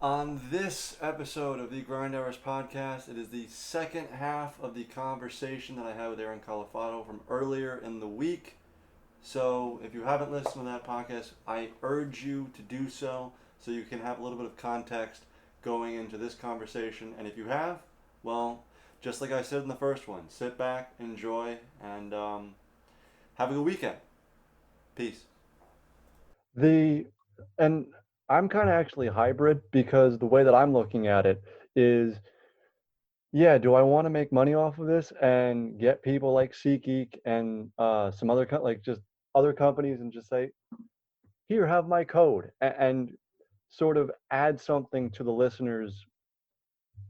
On this episode of the Grind Hours podcast, it is the second half of the conversation that I had with Aaron Calafato from earlier in the week. So if you haven't listened to that podcast, I urge you to do so you can have a little bit of context going into this conversation. And if you have, well, just like I said in the first one, sit back, enjoy, and have a good weekend. Peace. The and I'm kind of actually hybrid because the way that I'm looking at it is, yeah, do I want to make money off of this and get people like SeatGeek and some other like just other companies and just say, here, have my code and sort of add something to the listener's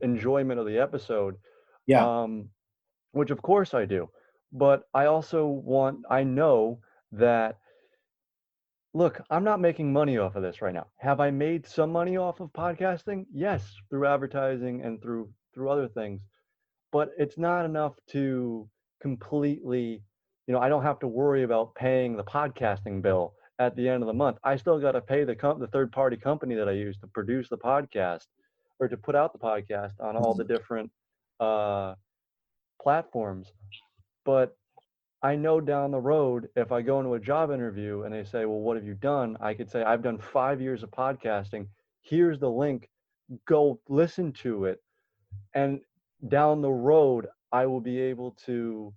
enjoyment of the episode, Yeah. um, which of course I do. But I know that look, I'm not making money off of this right now. Have I made some money off of podcasting? Yes, through advertising and through other things, but it's not enough to completely, I don't have to worry about paying the podcasting bill at the end of the month. I still got to pay the third party company that I use to produce the podcast or to put out the podcast on all the different uh, platforms. But I know down the road, if I go into a job interview and they say, well, what have you done? I could say, I've done 5 years of podcasting. Here's the link. Go listen to it. And down the road, I will be able to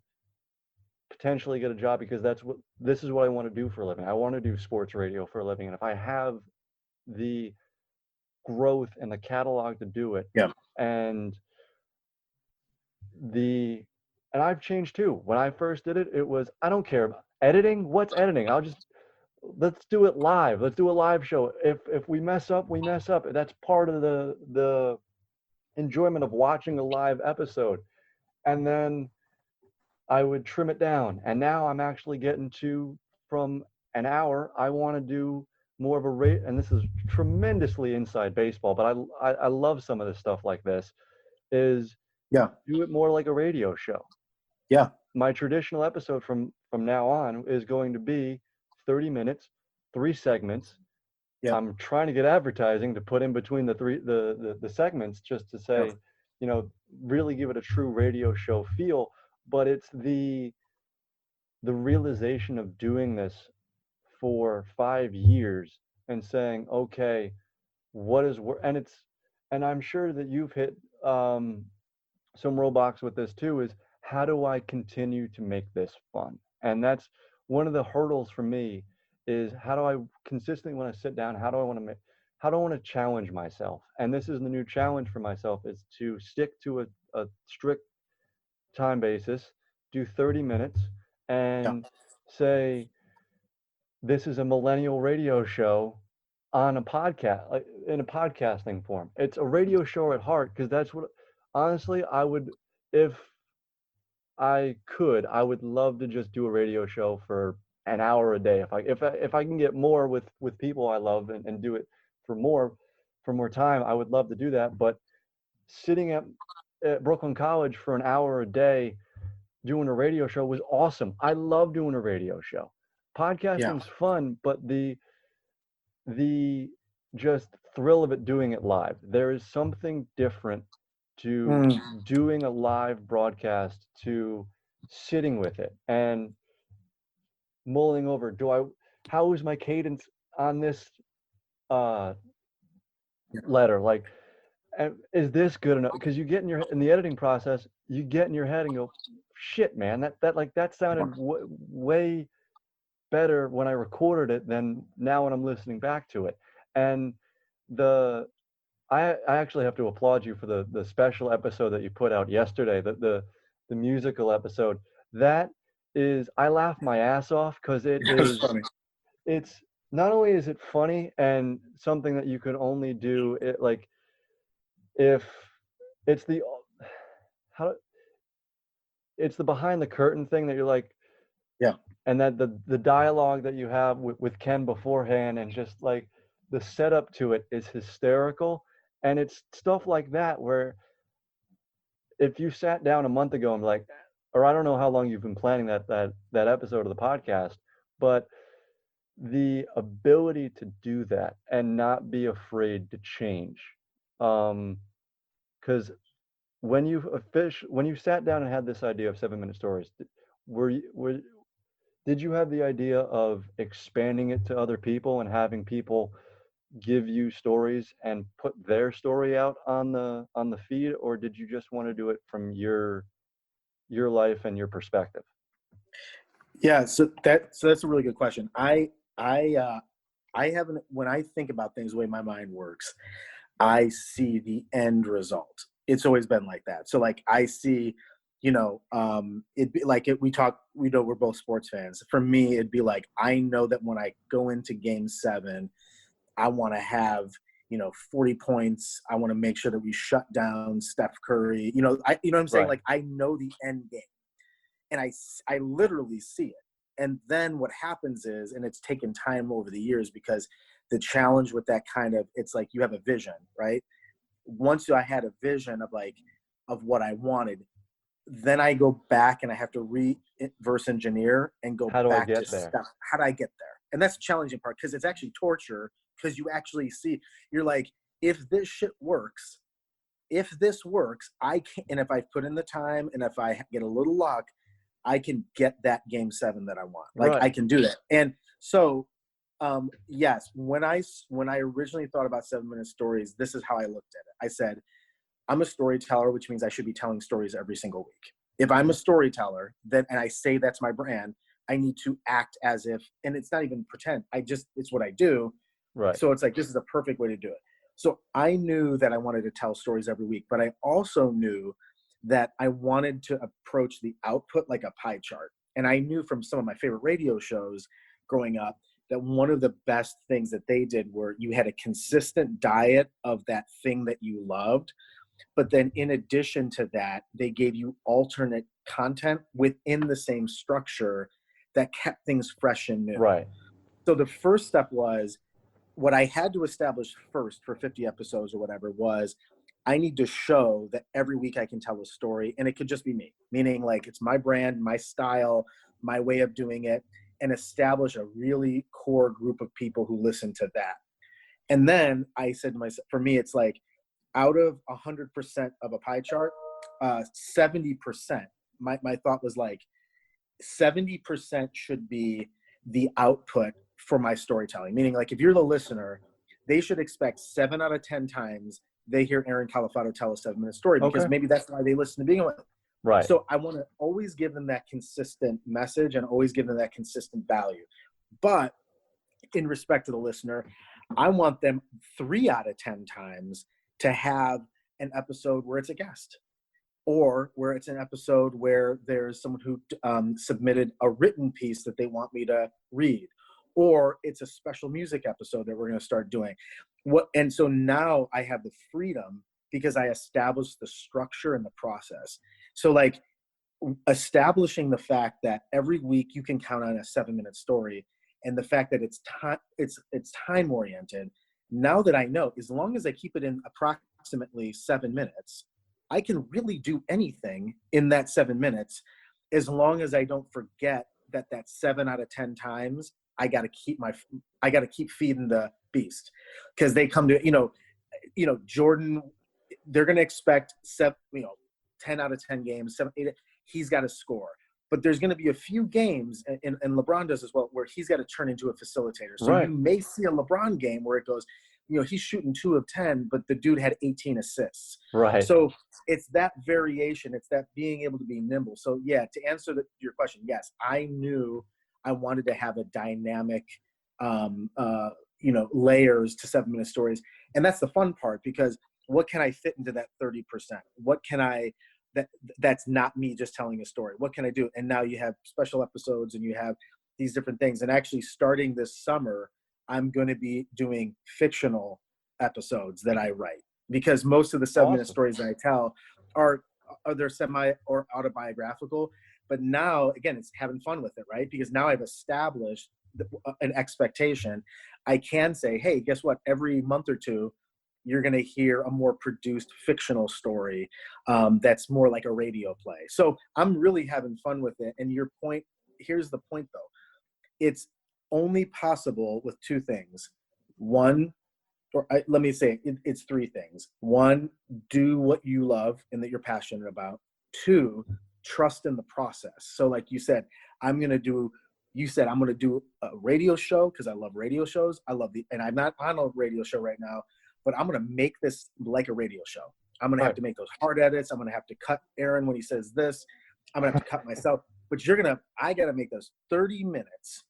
potentially get a job because this is what I want to do for a living. I want to do sports radio for a living. And if I have the growth and the catalog to do it, Yeah. and the and I've changed too. When I first did it, it was I don't care about editing. What's editing? Let's do it live. Let's do a live show. If we mess up, we mess up. That's part of the enjoyment of watching a live episode. And then I would trim it down. And now I'm actually getting to from an hour. I want to do more of a rate. And this is tremendously inside baseball, but I love some of the stuff like this. Is Yeah. do it more like a radio show. Yeah. My traditional episode from now on is going to be 30 minutes, 3 segments. Yeah. I'm trying to get advertising to put in between the segments just to say, really give it a true radio show feel. But it's the realization of doing this for 5 years and saying, okay, what is and I'm sure that you've hit some roadblocks with this too, is how do I continue to make this fun? And that's one of the hurdles for me, is how do I consistently, when I sit down, how do I want to challenge myself? And this is the new challenge for myself, is to stick to a strict time basis, do 30 minutes and say, this is a millennial radio show on a podcast, like in a podcasting form. It's a radio show at heart, because that's what, honestly, if I would love to just do a radio show for an hour a day. If I can get more with people I love and do it for more time, I would love to do that. But sitting at Brooklyn College for an hour a day doing a radio show was awesome. I love doing a radio show. Podcasting's fun, but the just thrill of it, doing it live. There is something different to doing a live broadcast, to sitting with it and mulling over, how is my cadence on this letter? Like, is this good enough? Because you get in the editing process, you get in your head and go, shit, man, that sounded way better when I recorded it than now when I'm listening back to it. And I actually have to applaud you for the special episode that you put out yesterday, the musical episode. That is, I laugh my ass off, because Funny. it's not only is it funny and something that you can only do it, like, if it's how it's the behind the curtain thing that you're like, Yeah. and that the dialogue that you have with Ken beforehand, and just like the setup to it is hysterical. And it's stuff like that where if you sat down a month ago and like, or I don't know how long you've been planning that episode of the podcast, but the ability to do that and not be afraid to change Because when you sat down and had this idea of 7-minute stories, did you have the idea of expanding it to other people and having people give you stories and put their story out on the feed, or did you just want to do it from your life and your perspective? Yeah, so that's a really good question. I haven't, when I think about things the way my mind works, I see the end result. It's always been like that. So like I see, it'd be like we know we're both sports fans. For me, it'd be like, I know that when I go into game 7, I want to have, 40 points. I want to make sure that we shut down Steph Curry. You know what I'm saying? Right. Like I know the end game, and I literally see it. And then what happens is, and it's taken time over the years, because the challenge with that it's like you have a vision, right? Once I had a vision of what I wanted, then I go back and I have to reverse engineer and go How do I back to get there? stuff. How do I get there? And that's the challenging part, because it's actually torture, because you actually see, you're like, if this shit works, if this works, I can, and if I put in the time and if I get a little luck, I can get that game 7 that I want. Like Right. I can do that. And so, yes, when I originally thought about 7-minute stories, this is how I looked at it. I said, I'm a storyteller, which means I should be telling stories every single week. If I'm a storyteller, and I say that's my brand, I need to act as if, and it's not even pretend. It's what I do. Right. So it's like, this is a perfect way to do it. So I knew that I wanted to tell stories every week, but I also knew that I wanted to approach the output like a pie chart. And I knew from some of my favorite radio shows growing up that one of the best things that they did were you had a consistent diet of that thing that you loved. But then in addition to that, they gave you alternate content within the same structure that kept things fresh and new. Right. So the first step was, what I had to establish first for 50 episodes or whatever was, I need to show that every week I can tell a story, and it could just be me, meaning like it's my brand, my style, my way of doing it, and establish a really core group of people who listen to that. And then I said to myself, for me, it's like out of 100% of a pie chart, 70%, my thought was like 70% should be the output for my storytelling. Meaning like if you're the listener, they should expect 7 out of 10 times they hear Aaron Calafato tell a 7-minute story, because Okay. maybe that's why they listen to begin with. Right. So I want to always give them that consistent message and always give them that consistent value. But in respect to the listener, I want them 3 out of 10 times to have an episode where it's a guest, or where it's an episode where there's someone who submitted a written piece that they want me to read, or it's a special music episode that we're going to start doing. And so now I have the freedom, because I established the structure and the process. So like establishing the fact that every week you can count on a 7-minute story, and the fact that it's time oriented. Now that I know, as long as I keep it in approximately 7 minutes, I can really do anything in that 7 minutes, as long as I don't forget that 7 out of 10 times I got to keep feeding the beast, because they come to, Jordan, they're going to expect 10 out of 10 games, 7, 8, he's got to score. But there's going to be a few games, and LeBron does as well, where he's got to turn into a facilitator. So Right. You may see a LeBron game where it goes, he's shooting 2 of 10, but the dude had 18 assists. Right. So it's that variation. It's that being able to be nimble. So yeah, to answer your question, yes, I knew I wanted to have a dynamic, layers to 7-minute stories. And that's the fun part, because what can I fit into that 30%? What can that's not me just telling a story? What can I do? And now you have special episodes and you have these different things. And actually starting this summer, I'm going to be doing fictional episodes that I write, because most of the 7-minute Awesome. stories that I tell are they're semi or autobiographical. But now, again, it's having fun with it, right? Because now I've established an expectation. I can say, hey, guess what? Every month or two, you're going to hear a more produced fictional story that's more like a radio play. So I'm really having fun with it. And your point, here's the point though. It's only possible with 2 things. One, let me say it's three things. One, do what you love and that you're passionate about. Two, trust in the process. So like you said, I'm going to do a radio show because I love radio shows. And I'm not on a radio show right now, but I'm going to make this like a radio show. I'm going to have to make those hard edits. I'm going to have to cut Aaron when he says this. I'm going to have to cut myself. But I got to make those 30 minutes.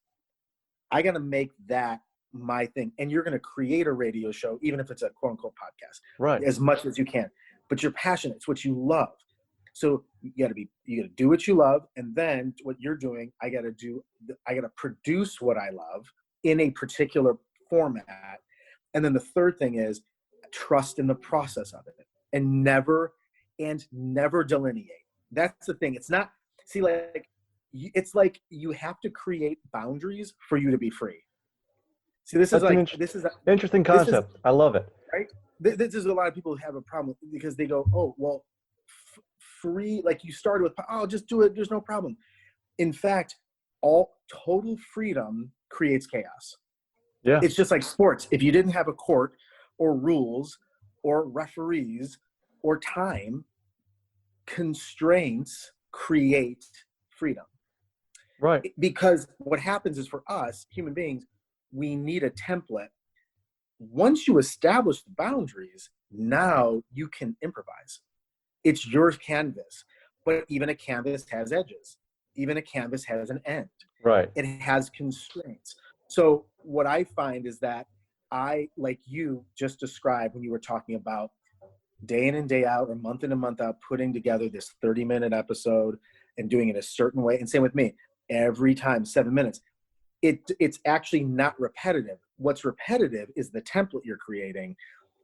I got to make that my thing. And you're going to create a radio show, even if it's a quote unquote podcast, as much as you can. But you're passionate. It's what you love. So you got to do what you love. And then what you're doing, I got to produce what I love in a particular format. And then the third thing is trust in the process of it and never delineate. That's the thing. It's not, it's like you have to create boundaries for you to be free. See, this is an interesting concept. I love it. Right? This is a lot of people who have a problem because they go, oh, well, free, like you started with, oh, just do it. There's no problem. In fact, all total freedom creates chaos. Yeah. It's just like sports. If you didn't have a court or rules or referees or time, constraints create freedom. Right. Because what happens is for us, human beings, we need a template. Once you establish the boundaries, now you can improvise. It's your canvas. But even a canvas has edges. Even a canvas has an end. Right. It has constraints. So what I find is that I, like you just described when you were talking about day in and day out or month in and month out, putting together this 30-minute episode and doing it a certain way. And same with me, every time, 7 minutes. It's actually not repetitive. What's repetitive is the template you're creating.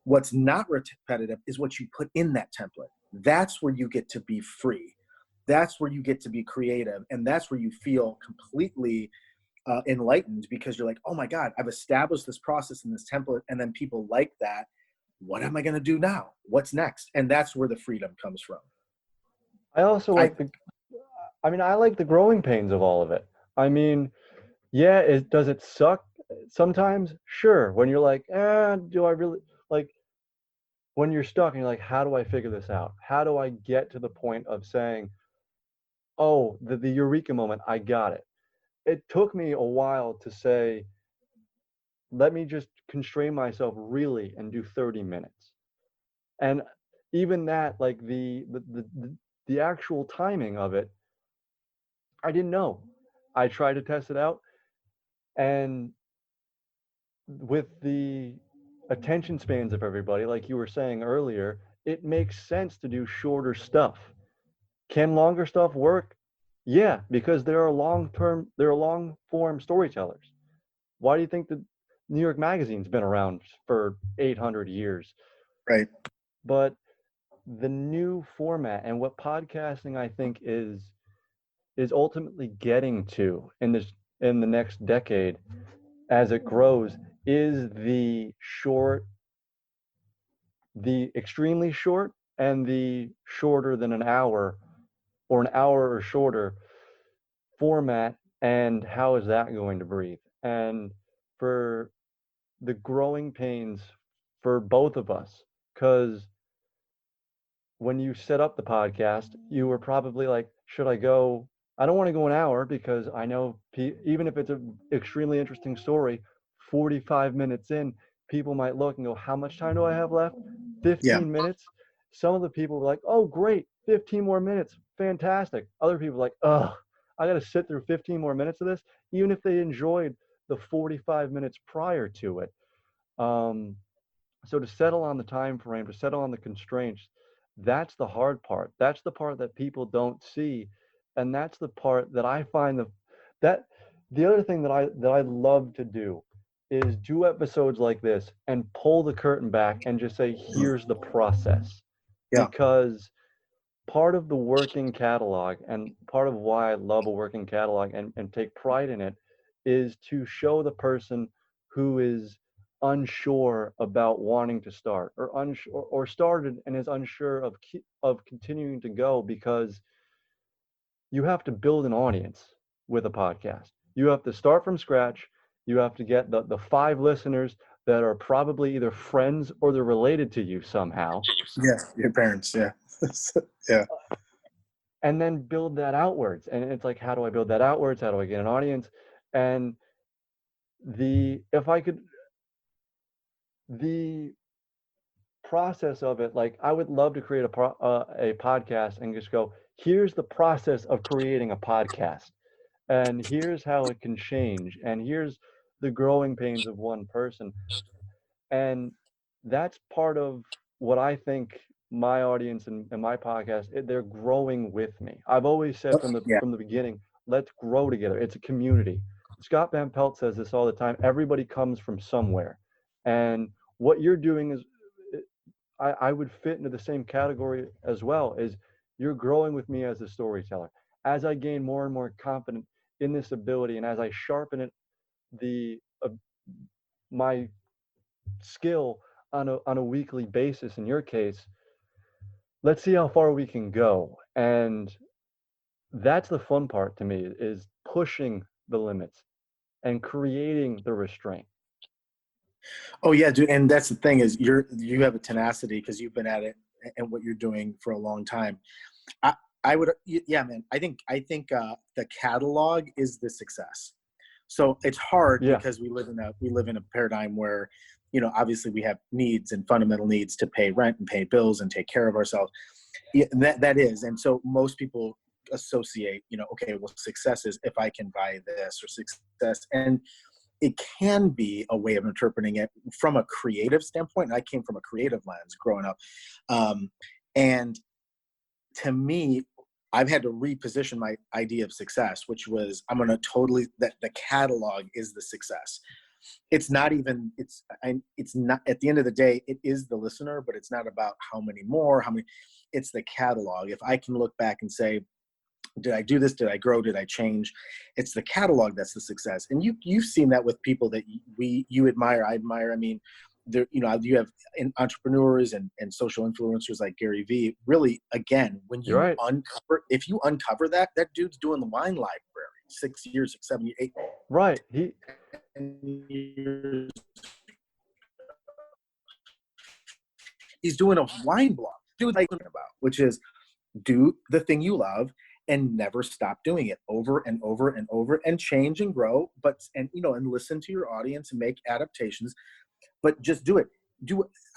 What's not repetitive is what you put in that template. That's where you get to be free. That's where you get to be creative. And that's where you feel completely enlightened because you're like, oh my God, I've established this process in this template. And then people like that. What am I going to do now? What's next? And that's where the freedom comes from. I also like I like the growing pains of all of it. I mean, yeah, does it suck sometimes? Sure. When you're like, do I really, like, when you're stuck and you're like, how do I figure this out? How do I get to the point of saying, oh, the eureka moment, I got it. It took me a while to say, let me just constrain myself really and do 30 minutes. And even that, like the actual timing of it, I didn't know. I tried to test it out. And with the attention spans of everybody, like you were saying earlier, it makes sense to do shorter stuff. Can longer stuff work? Yeah, because there are long form storytellers. Why do you think the New York Magazine's been around for 800 years? Right. But the new format and what podcasting I think is ultimately getting to in the next decade as it grows is the extremely short and the shorter than an hour or an hour or shorter format, and how is that going to breathe? And for the growing pains for both of us, because when you set up the podcast, you were probably like, should I go? I don't want to go an hour because I know even if it's an extremely interesting story, 45 minutes in, people might look and go, how much time do I have left? 15 minutes. Some of the people were like, oh, great, 15 more minutes. Fantastic. Other people were like, oh, I got to sit through 15 more minutes of this, even if they enjoyed the 45 minutes prior to it. So to settle on the time frame, to settle on the constraints, that's the hard part. That's the part that people don't see. And that's the part that I find the other thing that I love to do is do episodes like this and pull the curtain back and just say, here's the process. Yeah. Because part of the working catalog and part of why I love a working catalog and take pride in it is to show the person who is unsure about wanting to start or started and is unsure of continuing to go, because you have to build an audience with a podcast. You have to start from scratch. You have to get the 5 listeners that are probably either friends or they're related to you somehow. Yeah, your parents. Yeah, yeah. And then build that outwards. And it's like, how do I build that outwards? How do I get an audience? And if I could, the process of it, like I would love to create a podcast and just go, here's the process of creating a podcast, and here's how it can change, and here's the growing pains of one person. And that's part of what I think my audience and my podcast, they're growing with me. I've always said from Yeah. the beginning, let's grow together. It's a community. Scott Van Pelt says this all the time. Everybody comes from somewhere. And what you're doing is, I would fit into the same category as well, is you're growing with me as a storyteller. As I gain more and more confident in this ability, and as I sharpen it, my skill on a weekly basis, in your case, let's see how far we can go. And that's the fun part to me, is pushing the limits and creating the restraint. Oh yeah, dude. And that's the thing, is you have a tenacity because you've been at it and what you're doing for a long time. I would, yeah, man. I think the catalog is the success. So it's hard because we live in a paradigm where, obviously we have needs and fundamental needs to pay rent and pay bills and take care of ourselves. Yeah, that is. And so most people associate, okay, well, success is if I can buy this, or success. And it can be a way of interpreting it from a creative standpoint. And I came from a creative lens growing up. And to me, I've had to reposition my idea of success, which was that the catalog is the success. It's not even, it's not, at the end of the day, it is the listener, but it's not about how many, it's the catalog. If I can look back and say, did I do this? Did I grow? Did I change? It's the catalog that's the success. And you've seen that with people that you admire, I admire. I mean, there, you have entrepreneurs and social influencers like Gary Vee. Really, again, when you if you uncover that dude's doing the wine library, 6 years, 6, 7, 8. Right. He's doing a wine blog. Dude, like about, which is do the thing you love and never stop doing it over and over and over, and change and grow, and listen to your audience and make adaptations, but just do it.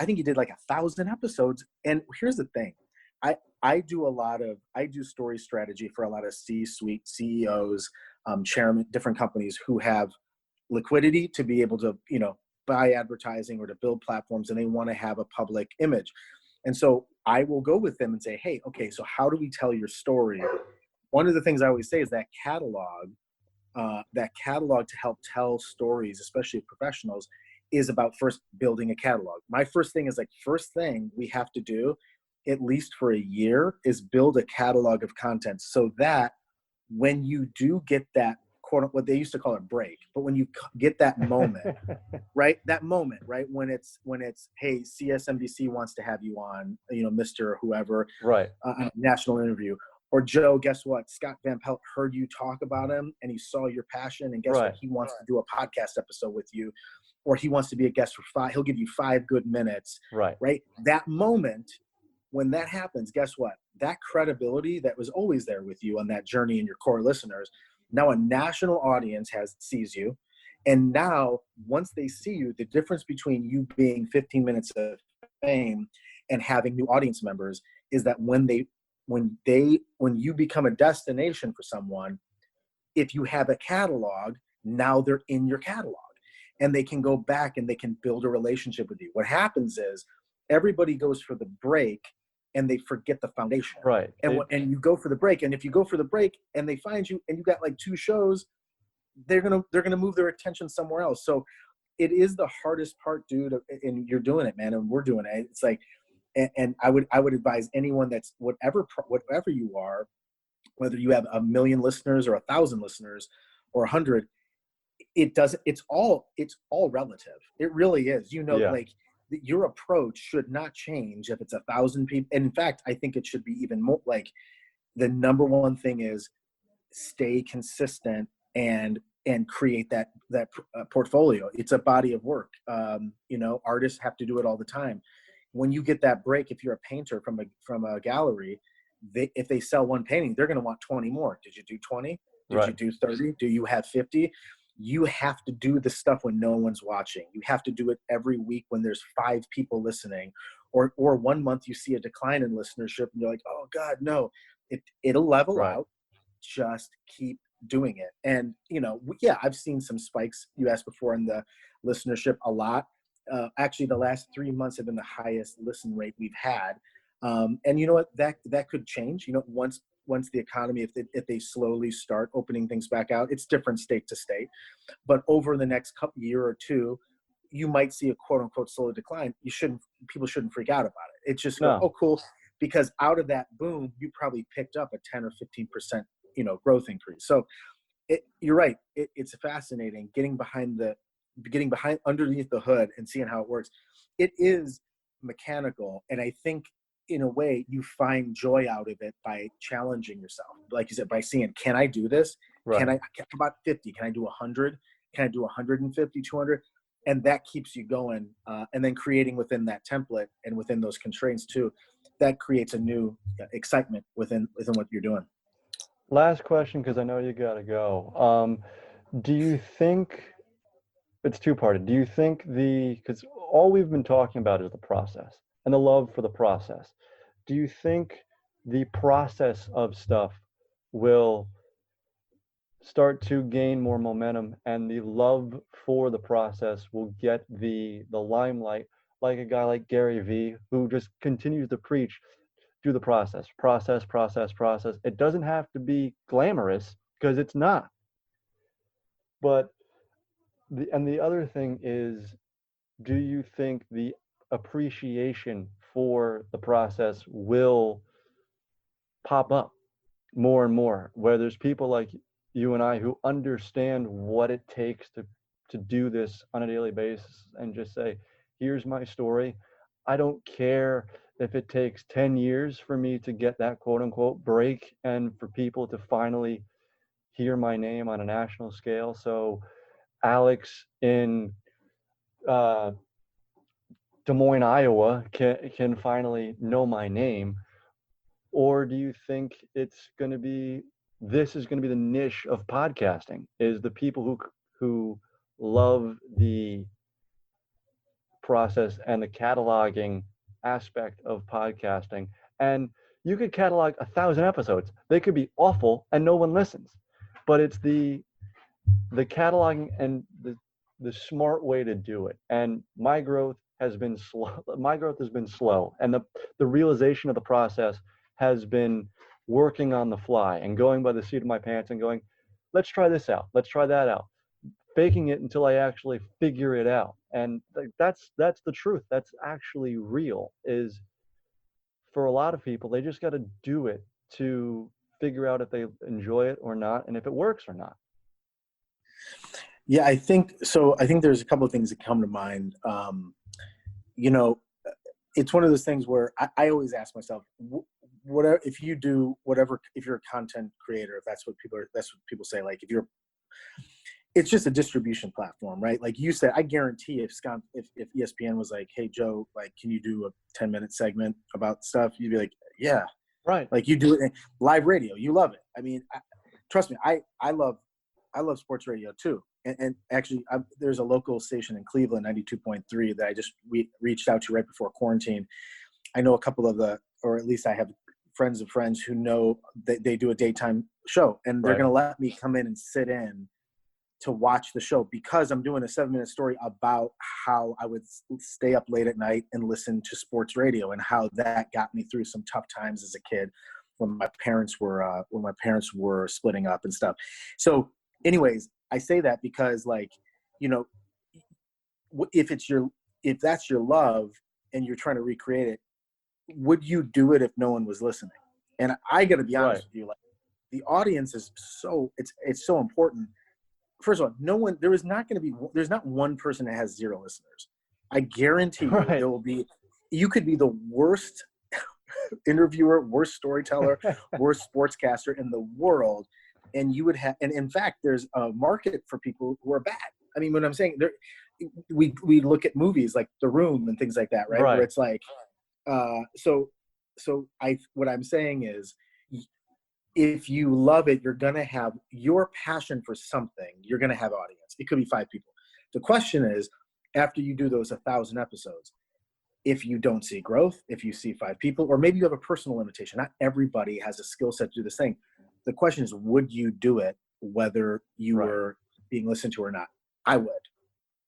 I think he did like 1,000 episodes. And here's the thing. I do story strategy for a lot of C-suite CEOs, chairman, different companies who have liquidity to be able to, buy advertising or to build platforms, and they want to have a public image. And so I will go with them and say, hey, okay, so how do we tell your story? One of the things I always say is that catalog to help tell stories, especially of professionals, is about first building a catalog. My first thing is first thing we have to do, at least for a year, is build a catalog of content, so that when you do get that what they used to call it break, but when you get that moment, right? That moment, right? When it's, hey, CSNBC wants to have you on, Mr. Whoever, right, a national interview. Or Joe, guess what? Scott Van Pelt heard you talk about him and he saw your passion, and guess what? He wants to do a podcast episode with you, or he wants to be a guest for 5. He'll give you 5 good minutes. Right. That moment, when that happens, guess what? That credibility that was always there with you on that journey and your core listeners, now a national audience sees you. And now once they see you, the difference between you being 15 minutes of fame and having new audience members is that when you become a destination for someone, if you have a catalog, now they're in your catalog and they can go back and they can build a relationship with you. What happens is everybody goes for the break and they forget the foundation. Right. And you go for the break, and if you go for the break and they find you and you got like 2 shows, they're gonna move their attention somewhere else. So it is the hardest part, dude, and you're doing it, man, and we're doing it. It's like, and I would advise anyone that's whatever you are, whether you have 1 million listeners or 1,000 listeners or 100, it's all relative. It really is. Like your approach should not change if it's 1,000 people. And in fact, I think it should be even more. Like, the number one thing is stay consistent and and create that portfolio. It's a body of work. Artists have to do it all the time. When you get that break, if you're a painter from a gallery, if they sell one painting, they're going to want 20 more. Did you do 20? Did you do 30? Do you have 50? You have to do the stuff when no one's watching. You have to do it every week when there's 5 people listening, or 1 month you see a decline in listenership and you're like, oh God, no. It'll level out. Just keep doing it. And I've seen some spikes, you asked before, in the listenership a lot. Actually, the last 3 months have been the highest listen rate we've had. And you know what, that could change. Once the economy, if they slowly start opening things back out, it's different state to state. But over the next year or two, you might see a quote unquote slow decline. People shouldn't freak out about it. It's just oh cool, because out of that boom, you probably picked up a 10 or 15% growth increase. So you're right. It's fascinating getting behind underneath the hood and seeing how it works. It is mechanical, and I think in a way you find joy out of it by challenging yourself, like you said, by seeing, can I do this? Can I about 50? Can I do 100? Can I do 150, 200? And that keeps you going, and then creating within that template and within those constraints too, that creates a new excitement within what you're doing. Last question, because I know you gotta go. Do you think, it's two-parted, do you think because all we've been talking about is the process and the love for the process. Do you think the process of stuff will start to gain more momentum and the love for the process will get the limelight, like a guy like Gary Vee, who just continues to preach, do the process. It doesn't have to be glamorous, because it's not. But the other thing is, do you think the appreciation for the process will pop up more and more, where there's people like you and I who understand what it takes to do this on a daily basis and just say, here's my story. I don't care if it takes 10 years for me to get that quote unquote break and for people to finally hear my name on a national scale. So Alex in Des Moines, Iowa can finally know my name? Or do you think this is going to be the niche of podcasting, is the people who love the process and the cataloging aspect of podcasting? And you could catalog 1,000 episodes. They could be awful and no one listens, but it's the cataloging and the smart way to do it. And my growth has been slow. And the realization of the process has been working on the fly and going by the seat of my pants and going, let's try this out. Let's try that out. Faking it until I actually figure it out. And that's the truth. That's actually real. Is for a lot of people, they just got to do it to figure out if they enjoy it or not, and if it works or not. Yeah, I think so. I think there's a couple of things that come to mind. It's one of those things where I always ask myself, whatever, if you're a content creator, if that's what people say, like it's just a distribution platform, right? Like you said, I guarantee if ESPN was like, hey Joe, like, can you do a 10-minute segment about stuff? You'd be like, yeah, right. Like you do it in live radio, you love it. I mean, trust me, I love sports radio too. And actually, there's a local station in Cleveland, 92.3, that I just reached out to right before quarantine. I know a couple or at least I have friends of friends who know that they do a daytime show, and they're going to let me come in and sit in to watch the show, because I'm doing a 7-minute story about how I would stay up late at night and listen to sports radio, and how that got me through some tough times as a kid when my parents were splitting up and stuff. So anyways, I say that because, like, if that's your love and you're trying to recreate it, would you do it if no one was listening? And I got to be honest with you, like, the audience is it's so important. First of all, there's not one person that has 0 listeners. I guarantee you there will be. You could be the worst interviewer, worst storyteller, worst sportscaster in the world, and you would have, and in fact, there's a market for people who are bad. I mean, what I'm saying, there, we look at movies like The Room and things like that, right? Where it's like, what I'm saying is, if you love it, you're gonna have your passion for something. You're gonna have audience. It could be 5 people. The question is, after you do those 1,000 episodes, if you don't see growth, if you see 5 people, or maybe you have a personal limitation. Not everybody has a skill set to do this thing. The question is, would you do it whether you were being listened to or not? I would.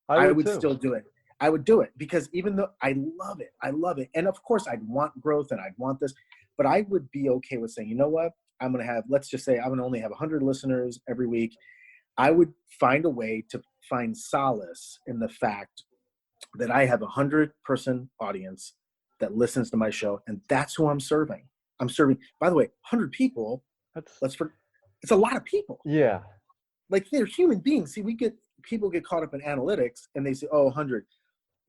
I would still do it. I would do it because even though I love it. And of course I'd want growth and I'd want this, but I would be okay with saying, you know what? I'm going to have, let's just say I'm going to only have 100 listeners every week. I would find a way to find solace in the fact that I have a 100-person audience that listens to my show, and that's who I'm serving. I'm serving, by the way, 100 people. It's a lot of people. Yeah. Like, they're human beings. See, people get caught up in analytics and they say, oh, 100.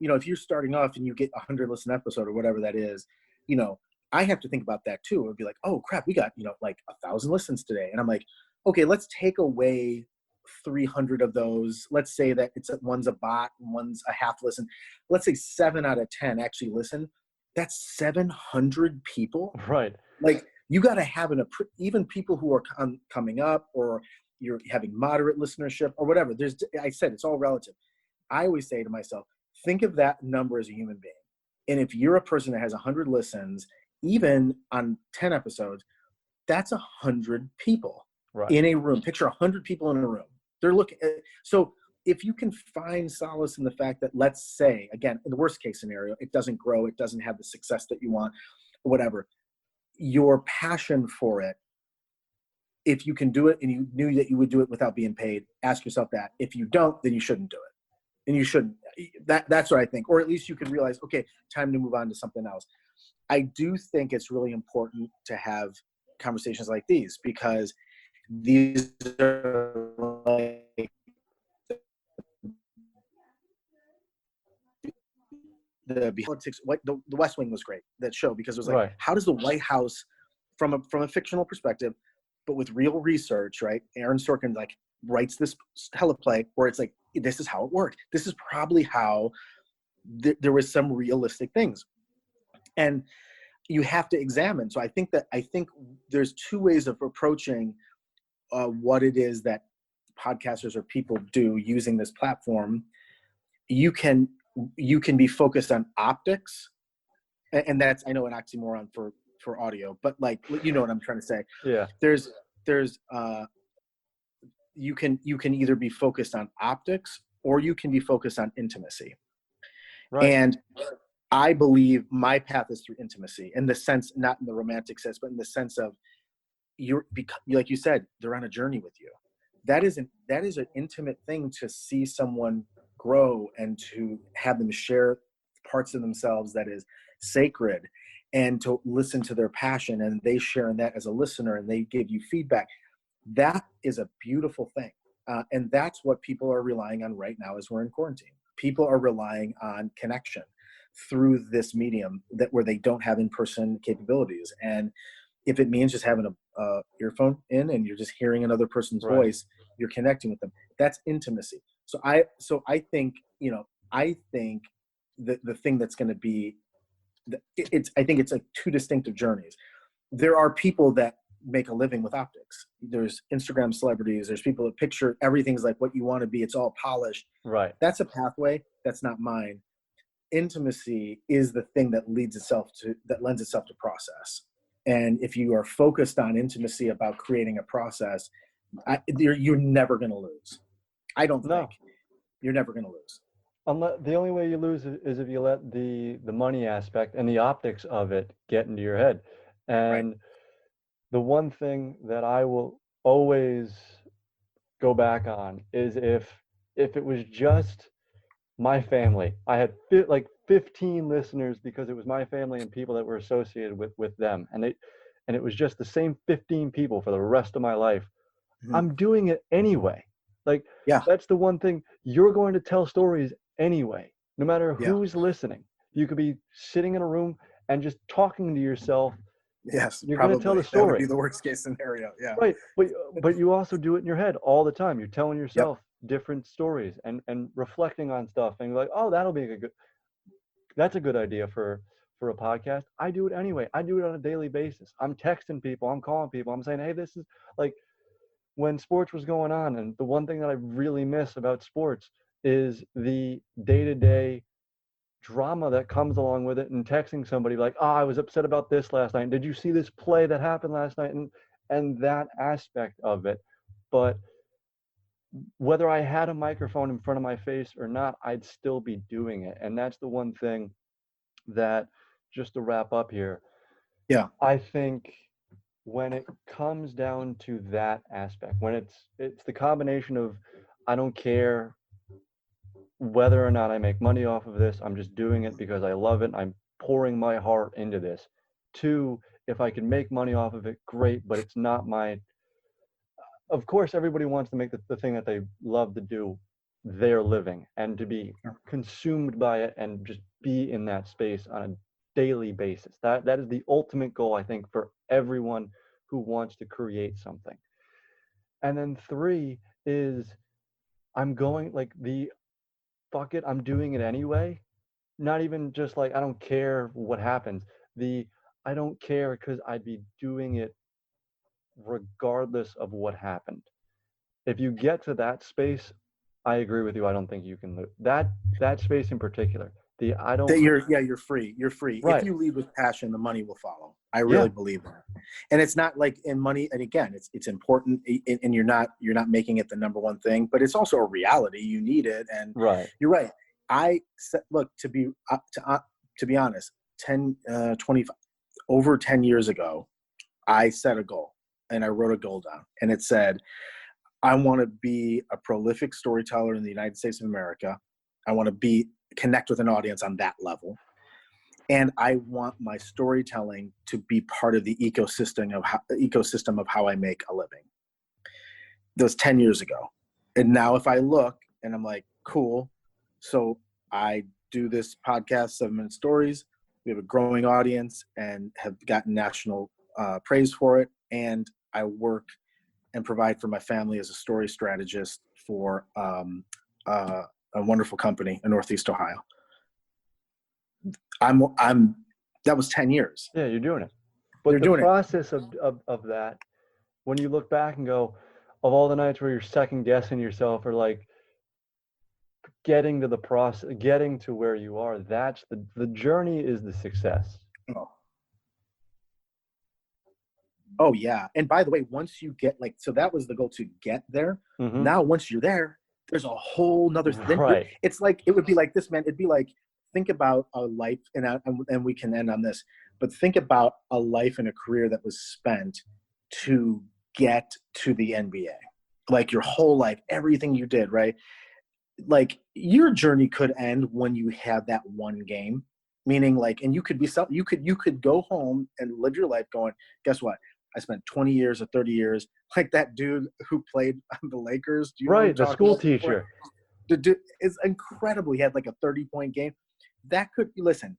You know, if you're starting off and you get 100 listen episode or whatever that is, you know, I have to think about that too. It would be like, oh crap, we got, you know, like 1,000 listens today. And I'm like, okay, let's take away 300 of those. Let's say that one's a bot and one's a half listen. Let's say 7 out of 10 actually listen. That's 700 people. Right. Like, you got to have even people who are coming up, or you're having moderate listenership or whatever. I said, it's all relative. I always say to myself, think of that number as a human being. And if you're a person that has 100 listens, even on 10 episodes, that's 100 people in a room. Picture 100 people in a room. They're looking. So if you can find solace in the fact that, let's say, again, in the worst case scenario, it doesn't grow, it doesn't have the success that you want, or whatever, your passion for it, if you can do it and you knew that you would do it without being paid, ask yourself that. If you don't, then you shouldn't do it. And you shouldn't. That's what I think. Or at least you could realize, okay, time to move on to something else. I do think it's really important to have conversations like these, because these are like the politics. The West Wing was great, that show, because it was like, how does the White House, from a fictional perspective, but with real research, right? Aaron Sorkin like writes this teleplay where it's like, this is how it worked. This is probably how there was some realistic things. And you have to examine. So I think there's 2 ways of approaching what it is that podcasters or people do using this platform. You can be focused on optics, and that's, I know, an oxymoron for audio, but like, you know what I'm trying to say. Yeah. There's you can either be focused on optics or you can be focused on intimacy. Right. And I believe my path is through intimacy, in the sense, not in the romantic sense, but in the sense of like you said, they're on a journey with you. That is an intimate thing, to see someone grow and to have them share parts of themselves that is sacred, and to listen to their passion, and they share in that as a listener, and they give you feedback. That is a beautiful thing. And that's what people are relying on right now as we're in quarantine. People are relying on connection through this medium where they don't have in-person capabilities. And if it means just having a earphone in and you're just hearing another person's voice, you're connecting with them. That's intimacy. So I think, the thing that's going to be, I think it's like 2 distinctive journeys. There are people that make a living with optics. There's Instagram celebrities. There's people that picture everything's like what you want to be. It's all polished. Right. That's a pathway. That's not mine. Intimacy is the thing that lends itself to process. And if you are focused on intimacy about creating a process, you're never going to lose. I don't think you're never going to lose. The only way you lose is if you let the money aspect and the optics of it get into your head. And the one thing that I will always go back on is if it was just my family. I had like 15 listeners because it was my family and people that were associated with them, and it was just the same 15 people for the rest of my life. Mm-hmm. I'm doing it anyway. Like, that's the one thing. You're going to tell stories anyway, no matter who's listening. You could be sitting in a room and just talking to yourself Yes, You're going to tell probably. the That would be story. the worst case scenario. Yeah. Right. But you also do it in your head all the time. You're telling Yep. yourself different stories and reflecting on stuff and you're like, oh, that'll be that's a good idea for a podcast. I do it anyway. I do it on a daily basis. I'm texting people, I'm calling people, I'm saying, hey, this is like when sports was going on. And the one thing that I really miss about sports is the day-to-day drama that comes along with it, and texting somebody like, oh, I was upset about this last night. Did you see this play that happened last night? And that aspect of it. But whether I had a microphone in front of my face or not, I'd still be doing it. And that's the one thing that, just to wrap up here, Yeah. I think when it comes down to that aspect, when it's the combination of, I don't care whether or not I make money off of this, I'm just doing it because I love it, I'm pouring my heart into this. Two, if I can make money off of it, great, but it's not my, of course, everybody wants to make the thing that they love to do their living and to be consumed by it and just be in that space on a daily basis. That is the ultimate goal, I think, for everyone who wants to create something. And then three is, I'm going like fuck it, I'm doing it anyway. Not even just like, I don't care what happens. I don't care because I'd be doing it regardless of what happened. If you get to that space, I agree with you. I don't think you can lose that space in particular. I don't. That you're free. You're free. If Right. you lead with passion, the money will follow. I Yeah. really believe that. And it's not like in money. And again, it's important, and you're not making it the number one thing, but it's also a reality. You need it, and Right. you're right. Look, to be honest, 25 over 10 years ago, I set a goal and I wrote a goal down, and it said, I want to be a prolific storyteller in the United States of America. I want to connect with an audience on that level. And I want my storytelling to be part of the ecosystem of how I make a living. That was 10 years ago. And now if I look and I'm like, cool. So I do this podcast, 7-Minute Stories. We have a growing audience and have gotten national praise for it. And I work and provide for my family as a story strategist for a wonderful company in Northeast Ohio. That was 10 years. Yeah, you're doing it. But the process of that, when you look back and go, of all the nights where you're second guessing yourself or like getting to the process, getting to where you are, that's the journey is the success. Oh yeah. And by the way, once you get so that was the goal, to get there. Mm-hmm. Now, once you're there, there's a whole nother thing. Right. It's like, it would be like this, man. It'd be like, think about a life, and we can end on this, but think about a life and a career that was spent to get to the NBA. Like your whole life, everything you did, right? Like your journey could end when you have that one game, meaning like, and you could go home and live your life going, guess what? I spent 20 years or 30 years, like that dude who played on the Lakers. Do you right, the school teacher. The dude is incredible. He had like a 30-point game. That could, listen,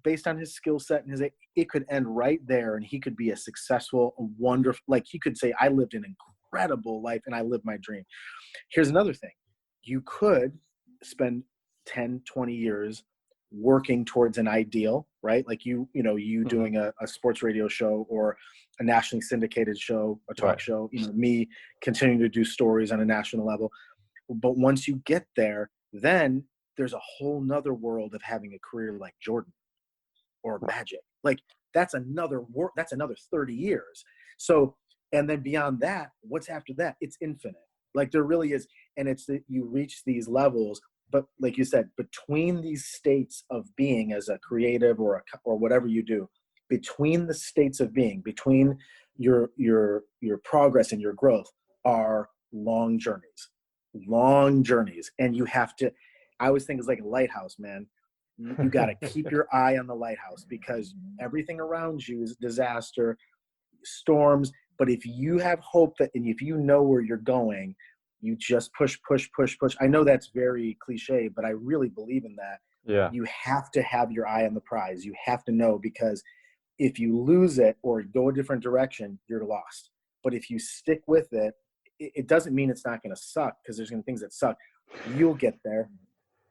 based on his skill set and it could end right there, and he could be a successful, wonderful, like he could say, I lived an incredible life and I lived my dream. Here's another thing. You could spend 10, 20 years working towards an ideal, right? Like you doing a sports radio show or a nationally syndicated show, a talk show, me continuing to do stories on a national level. But once you get there, then there's a whole nother world of having a career like Jordan or Magic. Like that's another 30 years. So, and then beyond that, what's after that? It's infinite. Like there really is. And it's that you reach these levels, but like you said, between these states of being as a creative or whatever you do, between the states of being, between your progress and your growth are long journeys. And you have to, I always think it's like a lighthouse, man. You got to keep your eye on the lighthouse, because everything around you is disaster, storms. But if you have hope and if you know where you're going, you just push. I know that's very cliche, but I really believe in that. Yeah. You have to have your eye on the prize. You have to know, because If you lose it or go a different direction, you're lost. But if you stick with it, it doesn't mean it's not going to suck, because there's going to be things that suck. You'll get there.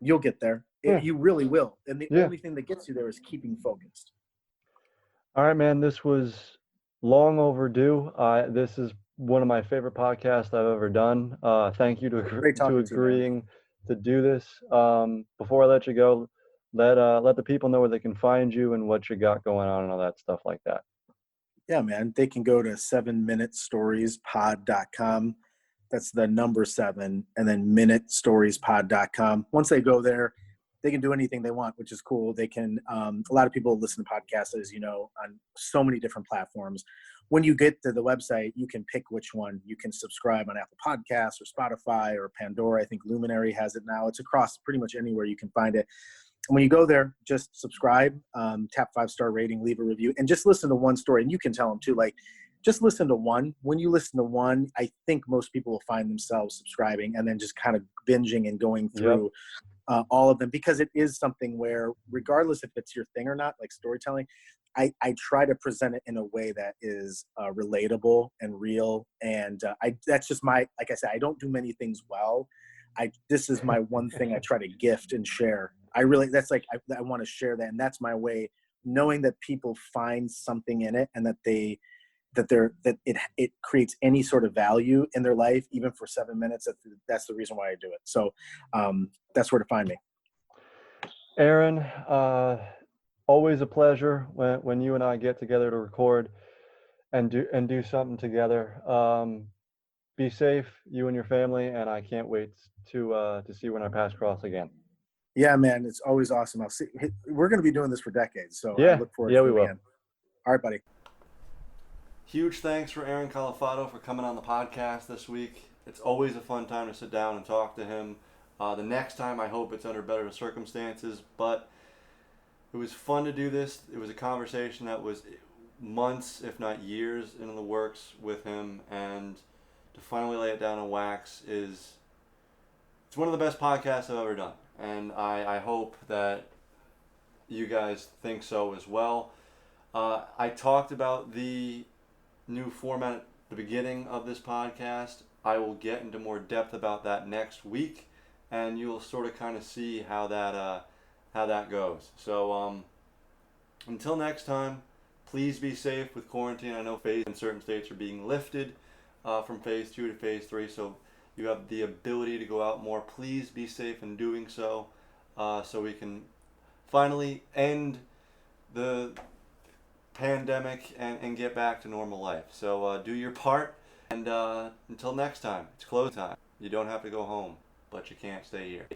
You'll get there. Yeah. You really will. And the Yeah. only thing that gets you there is keeping focused. All right, man. This was long overdue. This is one of my favorite podcasts I've ever done. Thank you to Great talking to you, man. agreeing to do this. Before I let you go, let the people know where they can find you and what you got going on and all that stuff like that. Yeah, man. They can go to 7minutestoriespod.com. That's the number 7, and then minutestoriespod.com. Once they go there, they can do anything they want, which is cool. They can, a lot of people listen to podcasts, as you know, on so many different platforms. When you get to the website, you can pick which one. You can subscribe on Apple Podcasts or Spotify or Pandora. I think Luminary has it now. It's across pretty much anywhere you can find it. And when you go there, just subscribe, tap 5-star rating, leave a review, and just listen to one story. And you can tell them too, like, just listen to one. When you listen to one, I think most people will find themselves subscribing and then just kind of binging and going through all of them, because it is something where, regardless if it's your thing or not, like storytelling, I try to present it in a way that is relatable and real. And that's just my, like I said, I don't do many things well. This is my one thing I try to gift and share. I want to share that. And that's my way, knowing that people find something in it and that it creates any sort of value in their life, even for 7 minutes. That's the reason why I do it. So that's where to find me. Aaron, always a pleasure when you and I get together to record and do something together. Be safe, you and your family, and I can't wait to see when our paths cross again. Yeah, man, it's always awesome. We're going to be doing this for decades, so yeah, I look forward to we it will. again. All right, buddy. Huge thanks for Aaron Calafato for coming on the podcast this week. It's always a fun time to sit down and talk to him. The next time, I hope it's under better circumstances, but it was fun to do this. It was a conversation that was months, if not years, in the works with him, and to finally lay it down on wax it's one of the best podcasts I've ever done. And I hope that you guys think so as well. I talked about the new format at the beginning of this podcast. I will get into more depth about that next week, and you'll sort of kind of see how that goes. So until next time, please be safe with quarantine. I know phase in certain states are being lifted from phase 2 to phase 3, so you have the ability to go out more. Please be safe in doing so, so we can finally end the pandemic and get back to normal life. So do your part, and until next time, it's close time. You don't have to go home, but you can't stay here.